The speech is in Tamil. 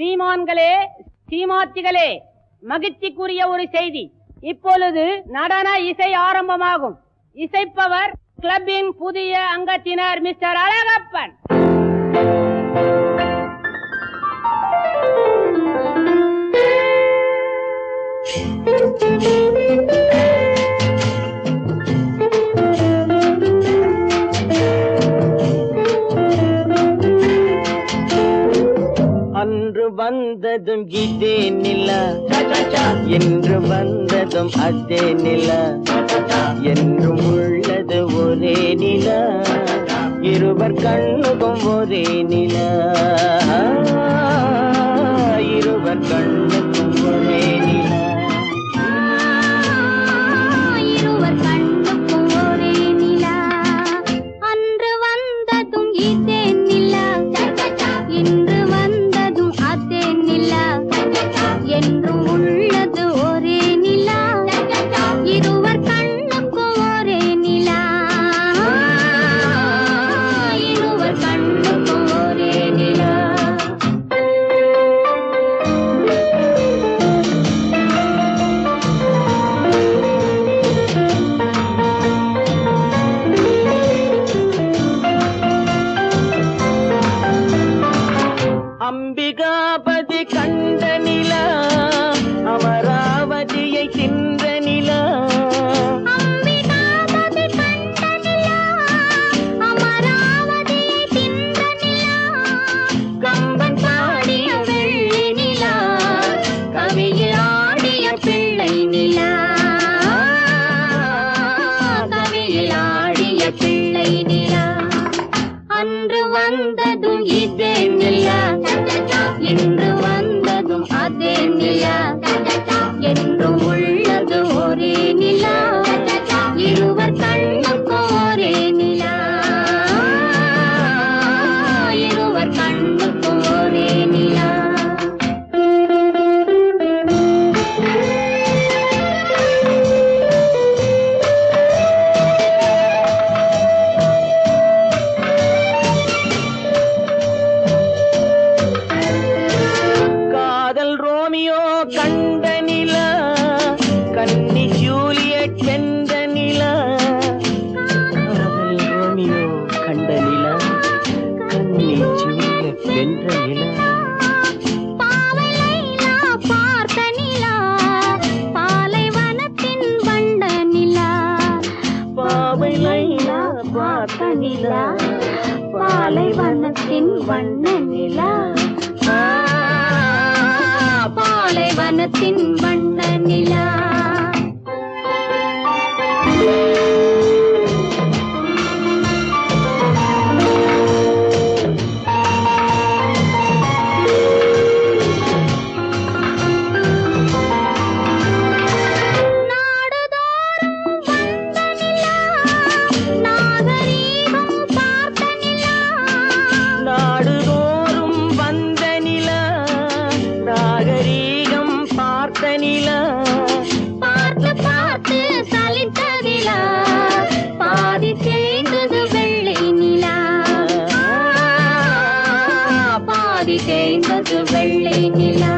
சீமான்களே, சீமாத்திகளே, மகிழ்ச்சிக்குரிய ஒரு செய்தி. இப்பொழுது நடன இசை ஆரம்பமாகும். இசைப்பவர் கிளப்பின் புதிய அங்கத்தினர் மிஸ்டர் அழகப்பன். அன்று வந்ததும் இதே நிலா, என்று வந்ததும் அதே நிலா, என்றும் உள்ளது ஒரே நிலா, இருவர் கண்ணுக்கும் ஒரே நிலா, இருவர் கண்ணுக்கும் ஒரே நிலா, இருவர் கண்ணுக்கும் ஒரே நிலா. அன்று வந்ததும் இதே நிலா, இன்று வந்ததும் அதே நிலா, என்றும் உள்ளது ஒரே நிலா, இருவர் கண்ணுக்கும் ஒரே நிலா, இருவர் கண்ணுக்கும் ஒரே நிலா. அம்பிகாபதி கண்ட நிலா, அமராவதியை தின்ற நிலா, அம்பிகாபதி கண்ட நிலா, அமராவதியை தின்ற நிலா, கம்பன் பாடிய வெள்ளி நிலா, கவியில் ஆடிய பிள்ளை நிலா, கவியில் ஆடிய பிள்ளை நிலா. அன்று வந்ததும் இதே நிலா, இன்று வந்ததும் அதே நிலா, என்றும் உள்ளது ஒரே நிலா, இருவர் கண்ணுக்கும் ஒரே நிலா, இருவர் கண்ணுக்கும் ஒரே நிலா. காதல் ரோமியோ கண்ட நிலா, கன்னி ஜூலியட் சென்ற நிலா, காதல் ரோமியோ கண்ட நிலா, கன்னி ஜூலியட் வென்ற நிலா, பாவை லைலா பார்த்த நிலா, பாலைவனத்தின் வண்ண நிலா, பாவை லைலா பார்த்த நிலா, பாலைவனத்தின் வண்ண நிலா, பாலைவனத்தின் வண்ண நிலா. நாடுதோறும் வந்த நிலா, நாகரீகம் பார்த்த நிலா, நாடுதோறும் வந்த நிலா, நாகரீகம் பார்த்த நிலா, பார்த்து பார்த்து சலித்த நிலா, பாதி தேய்ந்தது வெள்ளை நிலா, பாதி தேய்ந்தது வெள்ளை நிலா.